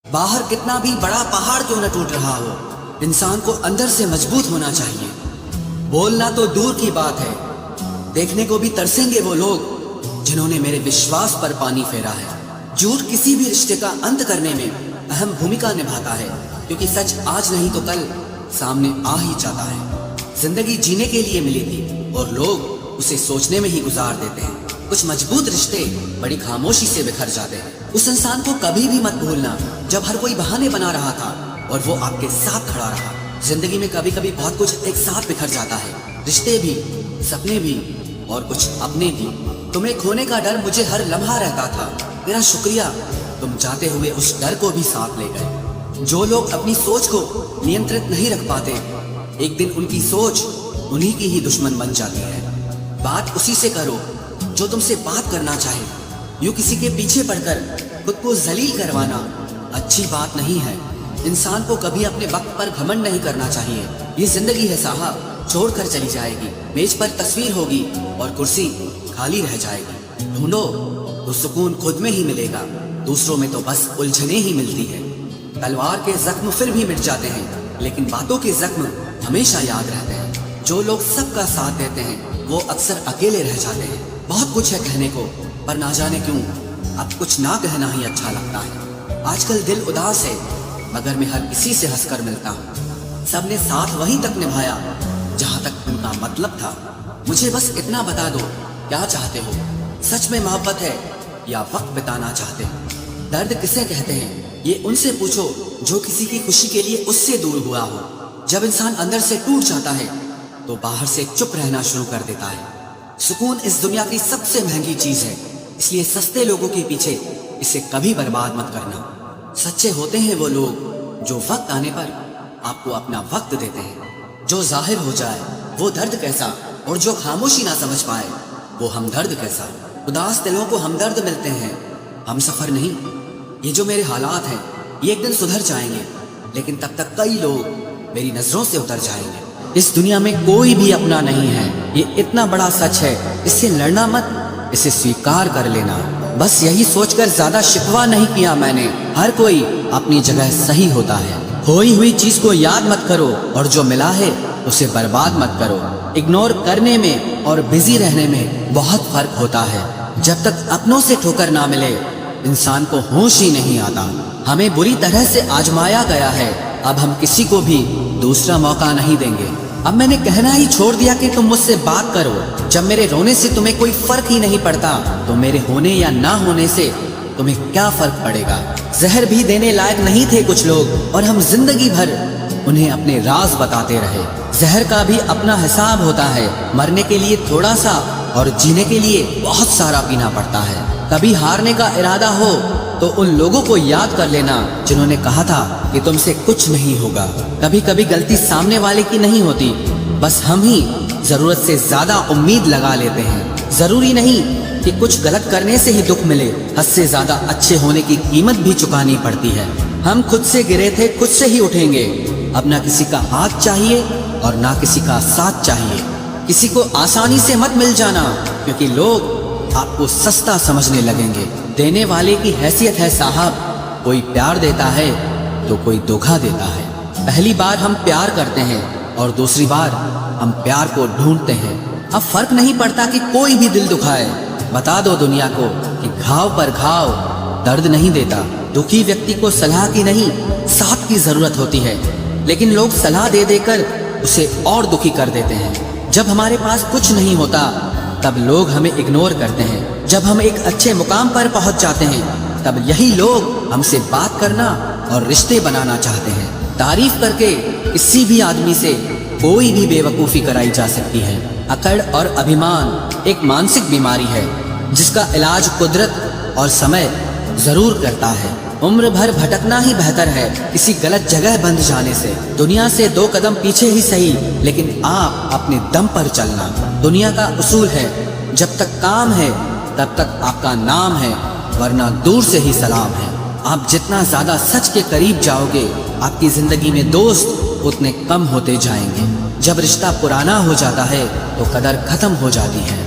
बाहर कितना भी बड़ा पहाड़ क्यों न टूट रहा हो, इंसान को अंदर से मजबूत होना चाहिए। बोलना तो दूर की बात है, देखने को भी तरसेंगे वो लोग जिन्होंने मेरे विश्वास पर पानी फेरा है। झूठ किसी भी रिश्ते का अंत करने में अहम भूमिका निभाता है, क्योंकि सच आज नहीं तो कल सामने आ ही जाता है। जिंदगी जीने के लिए मिली थी और लोग उसे सोचने में ही गुजार देते हैं। कुछ मजबूत रिश्ते बड़ी खामोशी से बिखर जाते हैं। उस इंसान को कभी भी मत भूलना जब हर कोई बहाने बना रहा था और वो आपके साथ खड़ा रहा। जिंदगी में कभी कभी बहुत कुछ एक साथ बिखर जाता है, रिश्ते भी, सपने भी और कुछ अपने भी। तुम्हें खोने का डर मुझे हर लम्हा रहता था। मेरा शुक्रिया, तुम जाते हुए उस डर को भी साथ ले गए। जो लोग अपनी सोच को नियंत्रित नहीं रख पाते, एक दिन उनकी सोच उन्हीं की ही दुश्मन बन जाती है। बात उसी से करो जो तुमसे बात करना चाहे। यूं किसी के पीछे पड़कर खुद को जलील करवाना अच्छी बात नहीं है। इंसान को कभी अपने वक्त पर घमंड नहीं करना चाहिए। ये जिंदगी है साहब, छोड़कर चली जाएगी। मेज पर तस्वीर होगी और कुर्सी खाली रह जाएगी। ढूंढो तो सुकून खुद में ही मिलेगा, दूसरों में तो बस उलझने ही मिलती है। तलवार के जख्म फिर भी मिट जाते हैं, लेकिन बातों के जख्म हमेशा याद रहते हैं। जो लोग सबका साथ देते हैं वो अक्सर अकेले रह जाते हैं। बहुत कुछ है कहने को, पर ना जाने क्यों अब कुछ ना कहना ही अच्छा लगता है। आजकल दिल उदास है, मगर मैं हर किसी से हंसकर मिलता हूँ। सबने साथ वहीं तक निभाया जहाँ तक उनका मतलब था। मुझे बस इतना बता दो, क्या चाहते हो? सच में मोहब्बत है या वक्त बिताना चाहते हो? दर्द किसे कहते हैं ये उनसे पूछो जो किसी की खुशी के लिए उससे दूर हुआ हो। जब इंसान अंदर से टूट जाता है तो बाहर से चुप रहना शुरू कर देता है। सुकून इस दुनिया की सबसे महंगी चीज है, इसलिए सस्ते लोगों के पीछे इसे कभी बर्बाद मत करना। सच्चे होते हैं वो लोग जो वक्त आने पर आपको अपना वक्त देते हैं। जो जाहिर हो जाए वो दर्द कैसा, और जो खामोशी ना समझ पाए वो हमदर्द कैसा। उदास दिलों को हमदर्द मिलते हैं, हम सफर नहीं। ये जो मेरे हालात हैं ये एक दिन सुधर जाएंगे, लेकिन तब तक कई लोग मेरी नजरों से उतर जाएंगे। इस दुनिया में कोई भी अपना नहीं है, ये इतना बड़ा सच है। इससे लड़ना मत, इसे स्वीकार कर लेना। बस यही सोचकर ज्यादा शिकवा नहीं किया मैंने। हर कोई अपनी जगह सही होता है। खोई हुई चीज को याद मत करो और जो मिला है उसे बर्बाद मत करो। इग्नोर करने में और बिजी रहने में बहुत फर्क होता है। जब तक अपनों से ठोकर ना मिले इंसान को होश ही नहीं आता। हमें बुरी तरह से आजमाया गया है, अब हम किसी को भी दूसरा मौका नहीं देंगे। अब मैंने कहना ही छोड़ दिया कि तुम मुझसे बात करो। जब मेरे रोने से तुम्हें कोई फर्क ही नहीं पड़ता तो मेरे होने या ना होने से तुम्हें क्या फर्क पड़ेगा? जहर भी देने लायक नहीं थे कुछ लोग और हम जिंदगी भर उन्हें अपने राज बताते रहे। जहर का भी अपना हिसाब होता है। मरने के लिए थोड़ा सा और जीने के लिए बहुत सारा पीना पड़ता है। कभी हारने का इरादा हो तो उन लोगों को याद कर लेना जिन्होंने कहा था कि तुमसे कुछ नहीं होगा। कभी कभी गलती सामने वाले की नहीं होती, बस हम ही जरूरत से ज्यादा उम्मीद लगा लेते हैं। जरूरी नहीं कि कुछ गलत करने से ही दुख मिले, हद से ज्यादा अच्छे होने की कीमत भी चुकानी पड़ती है। हम खुद से गिरे थे, खुद से ही उठेंगे। अब ना किसी का हाथ चाहिए और ना किसी का साथ चाहिए। किसी को आसानी से मत मिल जाना, क्योंकि लोग आपको सस्ता समझने लगेंगे। देने वाले की हैसियत है साहब, कोई प्यार देता है तो कोई धोखा देता है। पहली बार हम प्यार करते हैं और दूसरी बार हम प्यार को ढूंढते हैं। अब फर्क नहीं पड़ता कि कोई भी दिल दुखाए। बता दो दुनिया को कि घाव पर घाव दर्द नहीं देता। दुखी व्यक्ति को सलाह की नहीं, साथ की जरूरत होती है, लेकिन लोग सलाह दे देकर उसे और दुखी कर देते हैं। जब हमारे पास कुछ नहीं होता तब लोग हमें इग्नोर करते हैं। जब हम एक अच्छे मुकाम पर पहुंच जाते हैं तब यही लोग हमसे बात करना और रिश्ते बनाना चाहते हैं। तारीफ करके किसी भी आदमी से कोई भी बेवकूफ़ी कराई जा सकती है। अकड़ और अभिमान एक मानसिक बीमारी है जिसका इलाज कुदरत और समय जरूर करता है। उम्र भर भटकना ही बेहतर है किसी गलत जगह बंध जाने से। दुनिया से 2 कदम पीछे ही सही, लेकिन आप अपने दम पर चलना। दुनिया का उसूल है, जब तक काम है तब तक आपका नाम है, वरना दूर से ही सलाम है। आप जितना ज्यादा सच के करीब जाओगे आपकी जिंदगी में दोस्त उतने कम होते जाएंगे। जब रिश्ता पुराना हो जाता है तो कदर खत्म हो जाती है।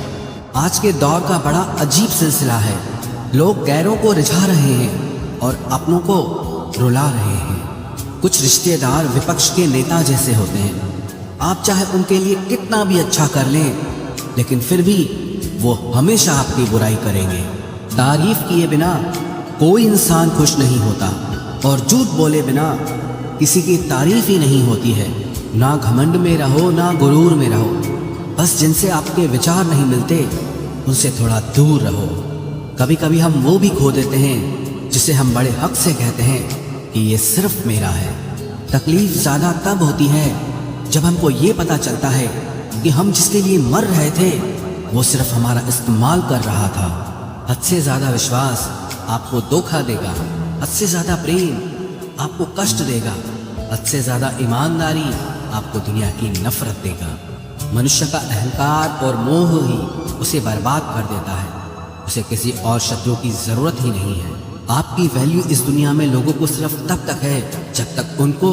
आज के दौर का बड़ा अजीब सिलसिला है। लोग गैरों को रिझा रहे हैं और अपनों को रुला रहे हैं। कुछ रिश्तेदार विपक्ष के नेता जैसे होते हैं। आप चाहे उनके लिए कितना भी अच्छा कर लें, लेकिन फिर भी वो हमेशा आपकी बुराई करेंगे। तारीफ किए बिना कोई इंसान खुश नहीं होता और झूठ बोले बिना किसी की तारीफ ही नहीं होती है। ना घमंड में रहो, ना गुरूर में रहो। बस जिनसे आपके विचार नहीं मिलते उनसे थोड़ा दूर रहो। कभी कभी हम वो भी खो देते हैं जिसे हम बड़े हक से कहते हैं कि ये सिर्फ मेरा है। तकलीफ ज़्यादा तब होती है जब हमको ये पता चलता है कि हम जिसके लिए मर रहे थे वो सिर्फ हमारा इस्तेमाल कर रहा था। हद से ज़्यादा विश्वास आपको धोखा देगा, हद से ज़्यादा प्रेम आपको कष्ट देगा, हद से ज़्यादा ईमानदारी आपको दुनिया की नफरत देगा। मनुष्य का अहंकार और मोह ही उसे बर्बाद कर देता है। उसे किसी और शत्रु की ज़रूरत ही नहीं है। आपकी वैल्यू इस दुनिया में लोगों को सिर्फ तब तक है जब तक उनको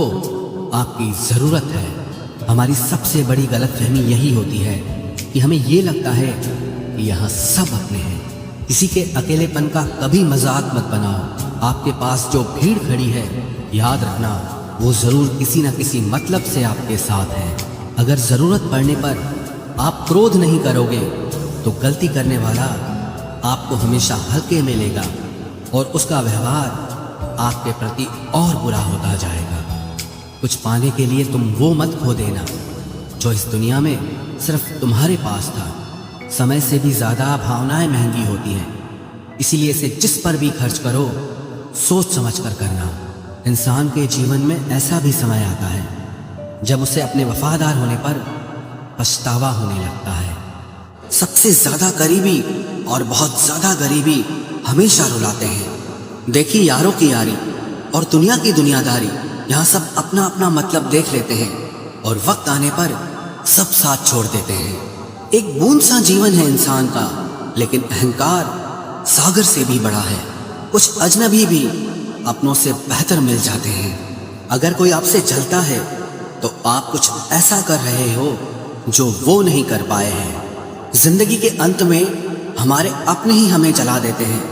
आपकी ज़रूरत है। हमारी सबसे बड़ी गलतफहमी यही होती है कि हमें ये लगता है कि यहाँ सब अपने हैं। किसी के अकेलेपन का कभी मजाक मत बनाओ। आपके पास जो भीड़ खड़ी है, याद रखना वो ज़रूर किसी न किसी मतलब से आपके साथ है। अगर ज़रूरत पड़ने पर आप क्रोध नहीं करोगे तो गलती करने वाला आपको हमेशा हल्के में लेगा और उसका व्यवहार आपके प्रति और बुरा होता जाएगा। कुछ पाने के लिए तुम वो मत खो देना जो इस दुनिया में सिर्फ तुम्हारे पास था। समय से भी ज़्यादा भावनाएं महंगी होती हैं, इसीलिए इसे जिस पर भी खर्च करो सोच समझ कर करना। इंसान के जीवन में ऐसा भी समय आता है जब उसे अपने वफादार होने पर पछतावा होने लगता है। सबसे ज़्यादा करीबी और बहुत ज़्यादा गरीबी हमेशा रुलाते हैं। देखिए यारों की यारी और दुनिया की दुनियादारी, यहाँ सब अपना अपना मतलब देख लेते हैं और वक्त आने पर सब साथ छोड़ देते हैं। एक बूंद सा जीवन है इंसान का, लेकिन अहंकार सागर से भी बड़ा है। कुछ अजनबी भी अपनों से बेहतर मिल जाते हैं। अगर कोई आपसे जलता है तो आप कुछ ऐसा कर रहे हो जो वो नहीं कर पाए हैं। जिंदगी के अंत में हमारे अपने ही हमें जला देते हैं,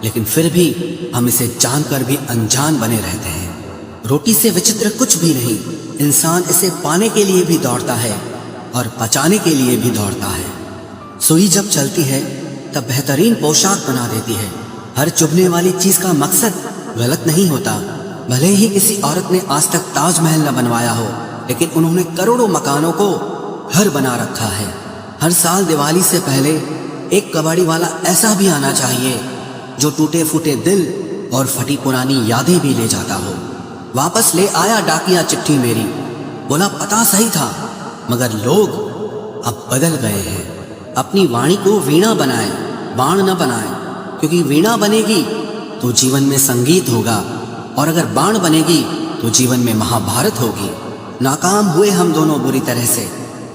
लेकिन फिर भी हम इसे जानकर भी अनजान बने रहते हैं। रोटी से विचित्र कुछ भी नहीं। इंसान इसे पाने के लिए भी दौड़ता है और पचाने के लिए भी दौड़ता है। सुई जब चलती है तब बेहतरीन पोशाक बना देती है। हर चुभने वाली चीज का मकसद गलत नहीं होता। भले ही किसी औरत ने आज तक ताजमहल न बनवाया हो, लेकिन उन्होंने करोड़ों मकानों को घर बना रखा है। हर साल दिवाली से पहले एक कबाड़ी वाला ऐसा भी आना चाहिए जो टूटे फूटे दिल और फटी पुरानी यादें भी ले जाता हो। वापस ले आया डाकिया चिट्ठी मेरी, बोला पता सही था मगर लोग अब बदल गए हैं। अपनी वाणी को वीणा बनाए, बाण न बनाए, क्योंकि वीणा बनेगी तो जीवन में संगीत होगा और अगर बाण बनेगी तो जीवन में महाभारत होगी। नाकाम हुए हम दोनों बुरी तरह से।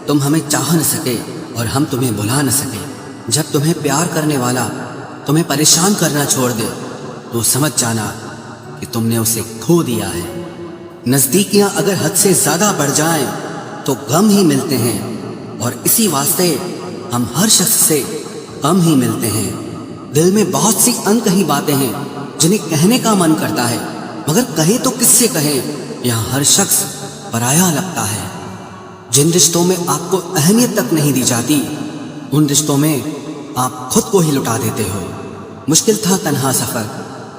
तुम हमें चाह न सके और हम तुम्हें भुला न सके। जब तुम्हें प्यार करने वाला तुम्हें परेशान करना छोड़ दे तो समझ जाना कि तुमने उसे खो दिया है। नज़दीकियां अगर हद से ज़्यादा बढ़ जाएं तो गम ही मिलते हैं, और इसी वास्ते हम हर शख्स से कम ही मिलते हैं। दिल में बहुत सी अनकही बातें हैं जिन्हें कहने का मन करता है, मगर कहे तो किससे कहें। यहाँ हर शख्स पराया लगता है। जिन रिश्तों में आपको अहमियत तक नहीं दी जाती, उन रिश्तों में आप खुद को ही लुटा देते हो। मुश्किल था तन्हा सफ़र,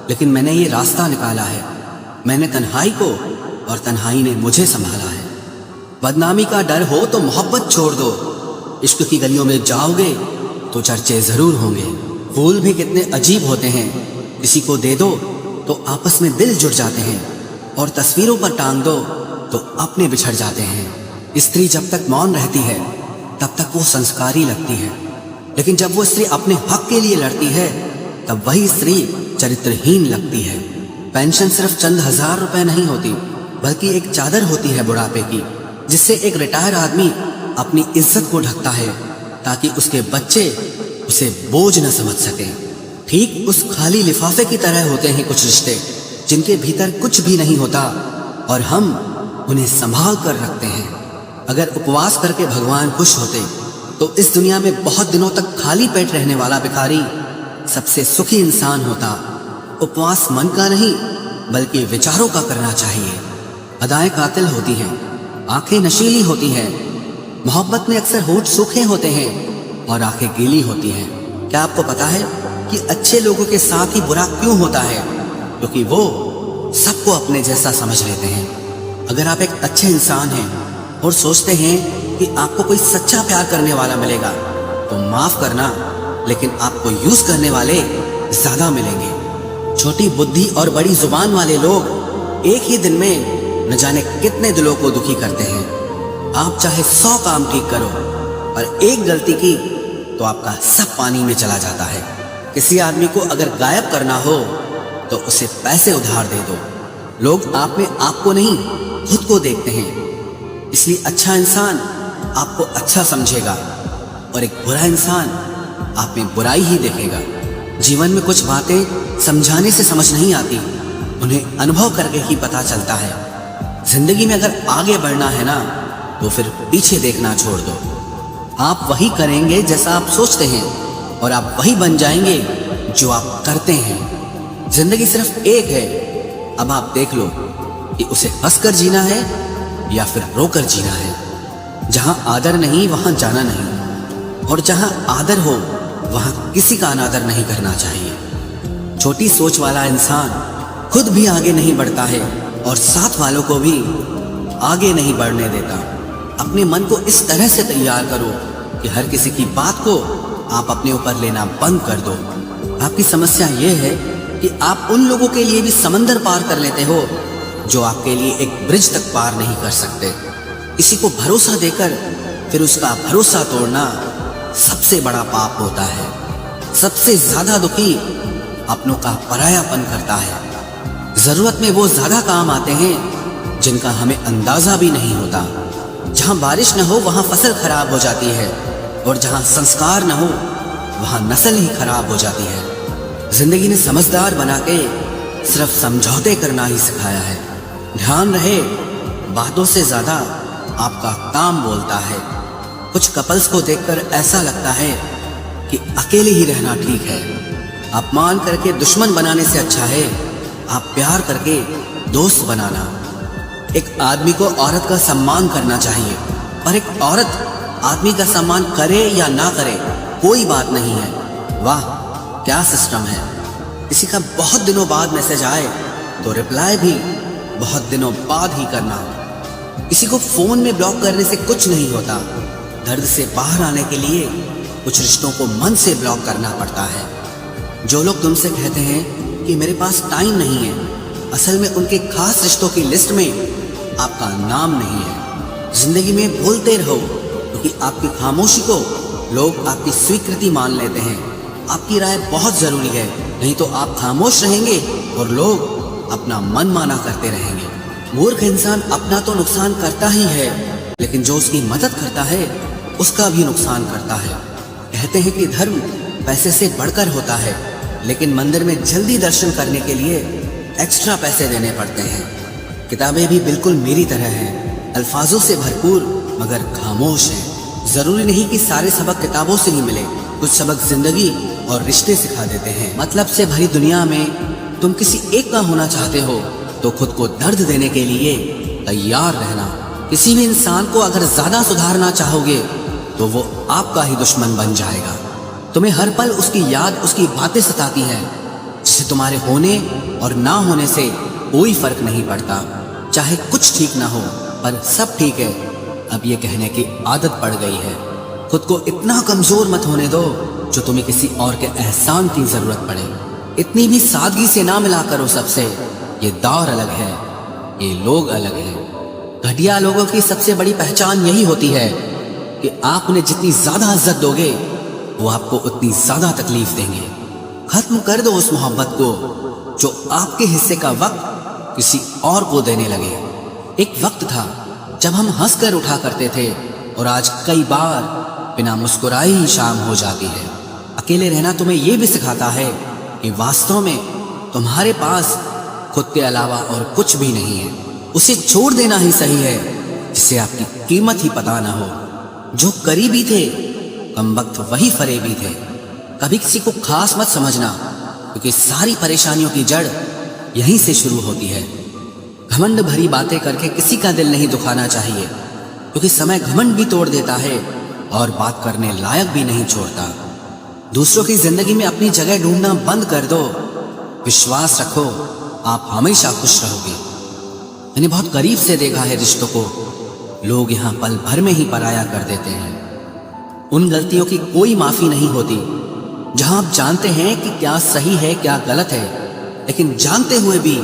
लेकिन मैंने ये रास्ता निकाला है। मैंने तन्हाई को और तन्हाई ने मुझे संभाला है। बदनामी का डर हो तो मोहब्बत छोड़ दो। इश्क की गलियों में जाओगे तो चर्चे ज़रूर होंगे। फूल भी कितने अजीब होते हैं, किसी को दे दो तो आपस में दिल जुड़ जाते हैं, और तस्वीरों पर टांग दो तो अपने बिछड़ जाते हैं। स्त्री जब तक मौन रहती है तब तक वो संस्कारी लगती है, लेकिन जब वो स्त्री अपने हक के लिए लड़ती है तब वही स्त्री चरित्रहीन लगती है। पेंशन सिर्फ चंद हजार रुपए नहीं होती, बल्कि एक चादर होती है बुढ़ापे की, जिससे एक रिटायर आदमी अपनी इज्जत को ढकता है ताकि उसके बच्चे उसे बोझ न समझ सकें। ठीक उस खाली लिफाफे की तरह होते हैं कुछ रिश्ते जिनके भीतर कुछ भी नहीं होता और हम उन्हें संभाल कर रखते हैं। अगर उपवास करके भगवान खुश होते तो इस दुनिया में बहुत दिनों तक खाली पेट रहने वाला भिखारी सबसे सुखी इंसान होता। उपवास मन का नहीं बल्कि विचारों का करना चाहिए। अदाएं कातिल होती हैं, आंखें नशीली होती हैं, मोहब्बत में अक्सर होंठ सूखे होते हैं और आंखें गीली होती हैं। क्या आपको पता है कि अच्छे लोगों के साथ ही बुरा क्यों होता है? क्योंकि वो सबको अपने जैसा समझ लेते हैं। अगर आप एक अच्छे इंसान हैं और सोचते हैं कि आपको कोई सच्चा प्यार करने वाला मिलेगा, तो माफ करना, लेकिन आपको यूज करने वाले ज्यादा मिलेंगे। छोटी बुद्धि और बड़ी जुबान वाले लोग एक ही दिन में न जाने कितने दिलों को दुखी करते हैं। आप चाहे 100 काम ठीक करो, पर एक गलती की तो आपका सब पानी में चला जाता है। किसी आदमी को अगर गायब करना हो तो उसे पैसे उधार दे दो। लोग आप में आपको नहीं, खुद को देखते हैं। इसलिए अच्छा इंसान आपको अच्छा समझेगा और एक बुरा इंसान आप में बुराई ही देखेगा। जीवन में कुछ बातें समझाने से समझ नहीं आती, उन्हें अनुभव करके ही पता चलता है। जिंदगी में अगर आगे बढ़ना है ना, तो फिर पीछे देखना छोड़ दो। आप वही करेंगे जैसा आप सोचते हैं और आप वही बन जाएंगे जो आप करते हैं। जिंदगी सिर्फ एक है, अब आप देख लो कि उसे हंसकर जीना है या फिर रोकर जीना है। जहां आदर नहीं वहां जाना नहीं, और जहां आदर हो वहां किसी का अनादर नहीं करना चाहिए। छोटी सोच वाला इंसान खुद भी आगे नहीं बढ़ता है और साथ वालों को भी आगे नहीं बढ़ने देता। अपने मन को इस तरह से तैयार करो कि हर किसी की बात को आप अपने ऊपर लेना बंद कर दो। आपकी समस्या यह है कि आप उन लोगों के लिए भी समंदर पार कर लेते हो जो आपके लिए एक ब्रिज तक पार नहीं कर सकते। किसी को भरोसा देकर फिर उसका भरोसा तोड़ना सबसे बड़ा पाप होता है। सबसे ज्यादा दुखी अपनों का परायापन करता है। जरूरत में वो ज्यादा काम आते हैं जिनका हमें अंदाजा भी नहीं होता। जहां बारिश न हो वहां फसल खराब हो जाती है, और जहां संस्कार न हो वहां नस्ल ही खराब हो जाती है। जिंदगी ने समझदार बना के सिर्फ समझौते करना ही सिखाया है। ध्यान रहे, बातों से ज्यादा आपका काम बोलता है। कुछ कपल्स को देखकर ऐसा लगता है कि अकेले ही रहना ठीक है। अपमान करके दुश्मन बनाने से अच्छा है आप प्यार करके दोस्त बनाना। एक आदमी को औरत का सम्मान करना चाहिए, पर एक औरत आदमी का सम्मान करे या ना करे कोई बात नहीं है। वाह क्या सिस्टम है। किसी का बहुत दिनों बाद मैसेज आए तो रिप्लाई भी बहुत दिनों बाद ही करना। किसी को फोन में ब्लॉक करने से कुछ नहीं होता। दर्द से बाहर आने के लिए कुछ रिश्तों को मन से ब्लॉक करना पड़ता है। जो लोग तुमसे कहते हैं कि मेरे पास टाइम नहीं है, असल में उनके खास रिश्तों की लिस्ट में आपका नाम नहीं है। जिंदगी में बोलते रहो, क्योंकि आपकी खामोशी को लोग आपकी स्वीकृति मान लेते हैं। आपकी राय बहुत जरूरी है, नहीं तो आप खामोश रहेंगे और लोग अपना मन माना करते रहेंगे। मूर्ख इंसान अपना तो नुकसान करता ही है, लेकिन जो उसकी मदद करता है उसका भी नुकसान करता है। कहते हैं कि धर्म पैसे से बढ़कर होता है, लेकिन मंदिर में जल्दी दर्शन करने के लिए एक्स्ट्रा पैसे देने पड़ते हैं। किताबें भी बिल्कुल मेरी तरह हैं, अल्फाजों से भरपूर मगर खामोश हैं। जरूरी नहीं कि सारे सबक किताबों से ही मिले, कुछ सबक जिंदगी और रिश्ते सिखा देते हैं। मतलब से भरी दुनिया में तुम किसी एक का होना चाहते हो तो खुद को दर्द देने के लिए तैयार रहना। किसी भी इंसान को अगर ज्यादा सुधारना चाहोगे तो वो आपका ही दुश्मन बन जाएगा। तुम्हें हर पल उसकी याद, उसकी बातें सताती हैं, जिसे तुम्हारे होने और ना होने से कोई फर्क नहीं पड़ता। चाहे कुछ ठीक ना हो पर सब ठीक है, अब ये कहने की आदत पड़ गई है। खुद को इतना कमजोर मत होने दो जो तुम्हें किसी और के एहसान की जरूरत पड़े। इतनी भी सादगी से ना मिला करो सबसे। ये दौर अलग है, ये लोग अलग हैं। घटिया लोगों की सबसे बड़ी पहचान यही होती है कि आप उन्हें जितनी ज्यादा इज्जत दोगे वो आपको उतनी ज्यादा तकलीफ देंगे। खत्म कर दो उस मोहब्बत को जो आपके हिस्से का वक्त किसी और को देने लगे। एक वक्त था जब हम हंसकर उठा करते थे, और आज कई बार बिना मुस्कुराए ही शाम हो जाती है। अकेले रहना तुम्हें यह भी सिखाता है कि वास्तव में तुम्हारे पास खुद के अलावा और कुछ भी नहीं है। उसे छोड़ देना ही सही है जिसे आपकी कीमत ही पता ना हो। जो करीबी थे कम वक्त वही फरेबी थे। कभी किसी को खास मत समझना, क्योंकि सारी परेशानियों की जड़ यहीं से शुरू होती है। घमंड भरी बातें करके किसी का दिल नहीं दुखाना चाहिए, क्योंकि समय घमंड भी तोड़ देता है और बात करने लायक भी नहीं छोड़ता। दूसरों की जिंदगी में अपनी जगह ढूंढना बंद कर दो। विश्वास रखो, आप हमेशा खुश रहोगे। मैंने बहुत करीब से देखा है रिश्तों को, लोग यहाँ पल भर में ही पराया कर देते हैं। उन गलतियों की कोई माफी नहीं होती जहां आप जानते हैं कि क्या सही है क्या गलत है, लेकिन जानते हुए भी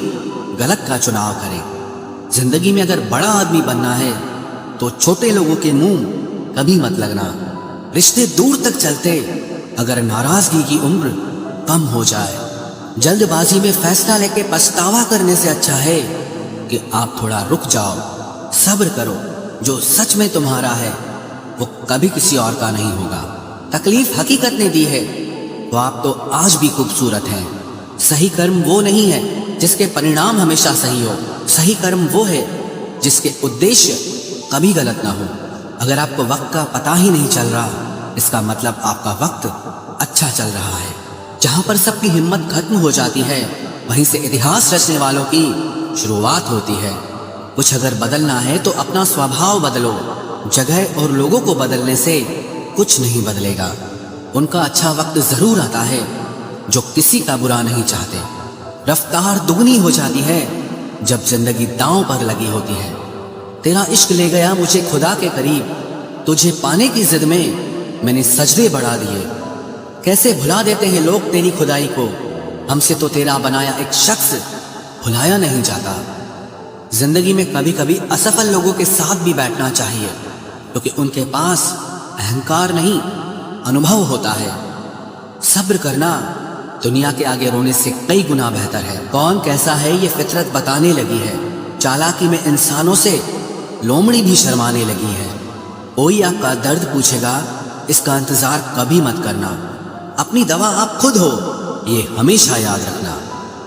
गलत का चुनाव करें। जिंदगी में अगर बड़ा आदमी बनना है तो छोटे लोगों के मुंह कभी मत लगना। रिश्ते दूर तक चलते अगर नाराजगी की उम्र कम हो जाए। जल्दबाजी में फैसला लेके पछतावा करने से अच्छा है कि आप थोड़ा रुक जाओ, सब्र करो। जो सच में तुम्हारा है वो कभी किसी और का नहीं होगा। तकलीफ हकीकत ने दी है तो आप तो आज भी खूबसूरत हैं। सही कर्म वो नहीं है जिसके परिणाम हमेशा सही हो। सही कर्म वो है जिसके उद्देश्य कभी गलत ना हो। अगर आपको वक्त का पता ही नहीं चल रहा, इसका मतलब आपका वक्त अच्छा चल रहा है। जहां पर सबकी हिम्मत खत्म हो जाती है, वहीं से इतिहास रचने वालों की शुरुआत होती है। कुछ अगर बदलना है तो अपना स्वभाव बदलो। जगह और लोगों को बदलने से कुछ नहीं बदलेगा। उनका अच्छा वक्त जरूर आता है जो किसी का बुरा नहीं चाहते। रफ्तार दुगनी हो जाती है जब जिंदगी दांव पर लगी होती है। तेरा इश्क ले गया मुझे खुदा के करीब, तुझे पाने की जिद में मैंने सजदे बढ़ा दिए। कैसे भुला देते हैं लोग तेरी खुदाई को, हमसे तो तेरा बनाया एक शख्स भुलाया नहीं जाता। जिंदगी में कभी कभी असफल लोगों के साथ भी बैठना चाहिए, क्योंकि उनके पास अहंकार नहीं अनुभव होता है। सब्र करना दुनिया के आगे रोने से कई गुना बेहतर है। कौन कैसा है ये फितरत बताने लगी है। चालाकी में इंसानों से लोमड़ी भी शर्माने लगी है। कोई आपका दर्द पूछेगा, इसका इंतजार कभी मत करना। अपनी दवा आप खुद हो, ये हमेशा याद रखना।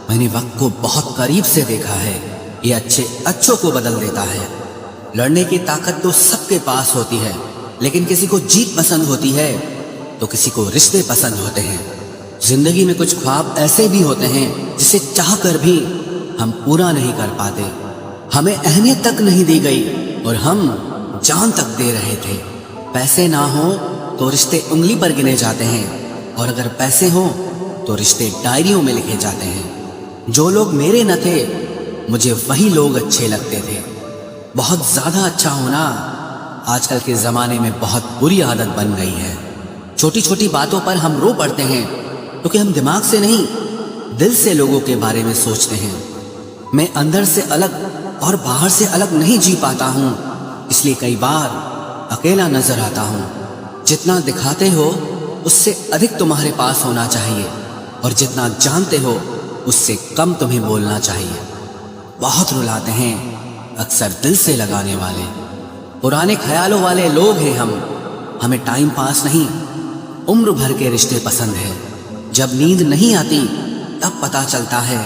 मैंने वक्त को बहुत करीब से देखा है, ये अच्छों को बदल देता है। लड़ने की ताकत तो सबके पास होती है, लेकिन किसी को जीत पसंद होती है तो किसी को रिश्ते पसंद होते हैं। जिंदगी में कुछ ख्वाब ऐसे भी होते हैं जिसे चाह कर भी हम पूरा नहीं कर पाते। हमें अहमियत तक नहीं दी गई और हम जान तक दे रहे थे। पैसे ना हो तो रिश्ते उंगली पर गिने जाते हैं, और अगर पैसे हो तो रिश्ते डायरियों में लिखे जाते हैं। जो लोग मेरे न थे मुझे वही लोग अच्छे लगते थे। बहुत ज्यादा अच्छा होना आजकल के जमाने में बहुत बुरी आदत बन गई है। छोटी छोटी बातों पर हम रो पड़ते हैं क्योंकि हम दिमाग से नहीं दिल से लोगों के बारे में सोचते हैं। मैं अंदर से अलग और बाहर से अलग नहीं जी पाता हूँ, इसलिए कई बार अकेला नजर आता हूँ। जितना दिखाते हो उससे अधिक तुम्हारे पास होना चाहिए, और जितना जानते हो उससे कम तुम्हें बोलना चाहिए। बहुत रुलाते हैं अक्सर दिल से लगाने वाले। पुराने ख्यालों वाले लोग हैं हम। हमें टाइम पास नहीं, उम्र भर के रिश्ते पसंद है। जब नींद नहीं आती तब पता चलता है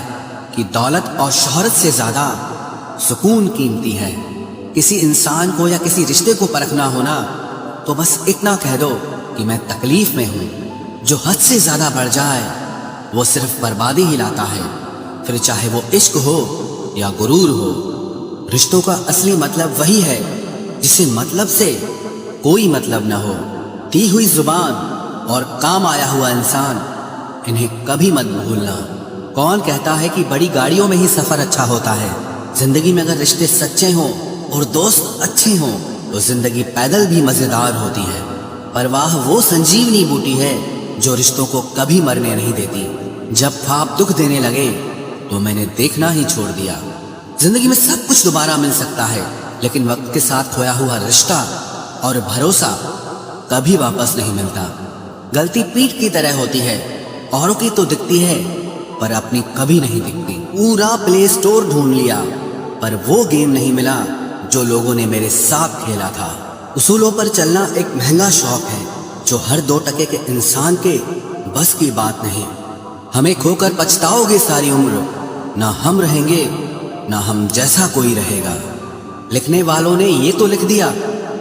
कि दौलत और शोहरत से ज्यादा सुकून कीमती है। किसी इंसान को या किसी रिश्ते को परखना होना तो बस इतना कह दो कि मैं तकलीफ में हूँ। जो हद से ज्यादा बढ़ जाए वो सिर्फ बर्बादी ही लाता है, फिर चाहे वो इश्क हो या गुरूर हो। रिश्तों का असली मतलब वही है जिसे मतलब से कोई मतलब न हो। दी हुई जुबान और काम आया हुआ इंसान, इन्हें कभी मत भूलना। कौन कहता है कि बड़ी गाड़ियों में ही सफर अच्छा होता है। जिंदगी में अगर रिश्ते सच्चे हों और दोस्त अच्छे हों तो जिंदगी पैदल भी मजेदार होती है। परवाह वो संजीवनी बूटी है जो रिश्तों को कभी मरने नहीं देती। जब ख्वाब दुख देने लगे तो मैंने देखना ही छोड़ दिया। जिंदगी में सब कुछ दोबारा मिल सकता है, लेकिन वक्त के साथ खोया हुआ रिश्ता और भरोसा कभी वापस नहीं मिलता। गलती पीठ की तरह होती है, औरों की तो दिखती है पर अपनी कभी नहीं दिखती। पूरा प्ले स्टोर ढूंढ लिया पर वो गेम नहीं मिला जो लोगों ने मेरे साथ खेला था। उसूलों पर चलना एक महंगा शौक है जो हर 2 टके के इंसान के बस की बात नहीं। हमें खोकर पछताओगे सारी उम्र, ना हम रहेंगे ना हम जैसा कोई रहेगा। लिखने वालों ने ये तो लिख दिया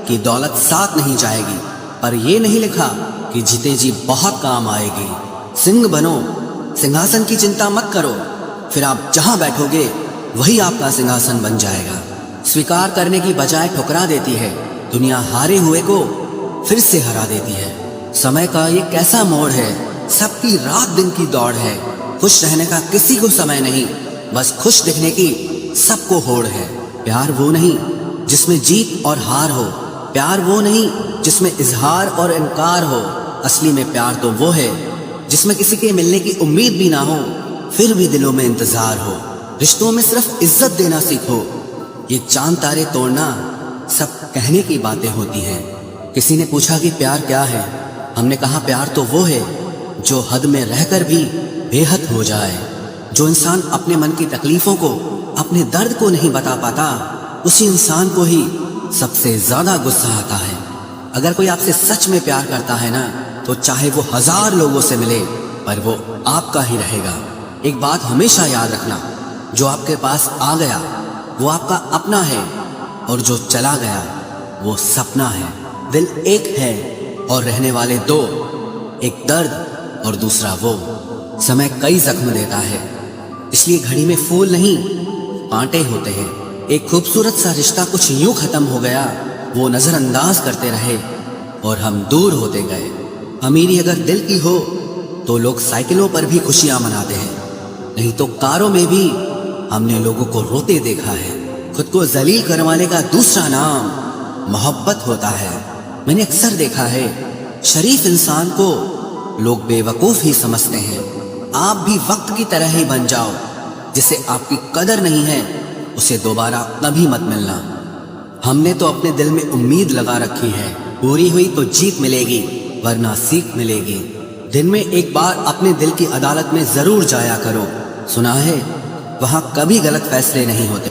कि दौलत साथ नहीं जाएगी, पर ये नहीं लिखा कि जीते जी बहुत काम आएगी। सिंह बनो, सिंहासन की चिंता मत करो, پھر آپ جہاں بیٹھو گے وہی آپ کا سنگھاسن بن جائے گا۔ स्वीकार करने की बजाय ठुकरा देती है, दुनिया हारे हुए को फिर से हरा देती है। समय का ये कैसा मोड़ है, सबकी रात दिन की दौड़ है। खुश रहने का किसी को समय नहीं, बस खुश दिखने की सबको होड़ है। प्यार वो नहीं जिसमें जीत और हार हो, प्यार वो नहीं जिसमें इजहार और इनकार हो। असली में प्यार तो वो है जिसमें किसी के मिलने की उम्मीद भी ना हो, फिर भी दिलों में इंतजार हो। रिश्तों में सिर्फ इज्जत देना सीखो, ये चांद तारे तोड़ना सब कहने की बातें होती हैं। किसी ने पूछा कि प्यार क्या है, हमने कहा प्यार तो वो है जो हद में रहकर भी बेहद हो जाए। जो इंसान अपने मन की तकलीफों को, अपने दर्द को नहीं बता पाता, उसी इंसान को ही सबसे ज्यादा गुस्सा आता है। अगर कोई आपसे सच में प्यार करता है ना, तो चाहे वो 1000 लोगों से मिले, पर वो आपका ही रहेगा। एक बात हमेशा याद रखना, जो आपके पास आ गया वो आपका अपना है, और जो चला गया वो सपना है। दिल एक है और रहने वाले दो, एक दर्द और दूसरा वो। समय कई जख्म देता है, इसलिए घड़ी में फूल नहीं कांटे होते हैं। एक खूबसूरत सा रिश्ता कुछ यूं खत्म हो गया, वो नजरअंदाज करते रहे और हम दूर होते गए। अमीरी अगर दिल की हो तो लोग साइकिलों पर भी खुशियां मनाते हैं, नहीं तो कारों में भी हमने लोगों को रोते देखा है। खुद को जलील करवाने का दूसरा नाम मोहब्बत होता है। मैंने अक्सर देखा है, शरीफ इंसान को लोग बेवकूफ ही समझते हैं। आप भी वक्त की तरह ही बन जाओ, जिसे आपकी कदर नहीं है उसे दोबारा कभी मत मिलना। हमने तो अपने दिल में उम्मीद लगा रखी है, पूरी हुई तो जीत मिलेगी वरना सीख मिलेगी। दिन में एक बार अपने दिल की अदालत में जरूर जाया करो, सुना है वहां कभी गलत फैसले नहीं होते।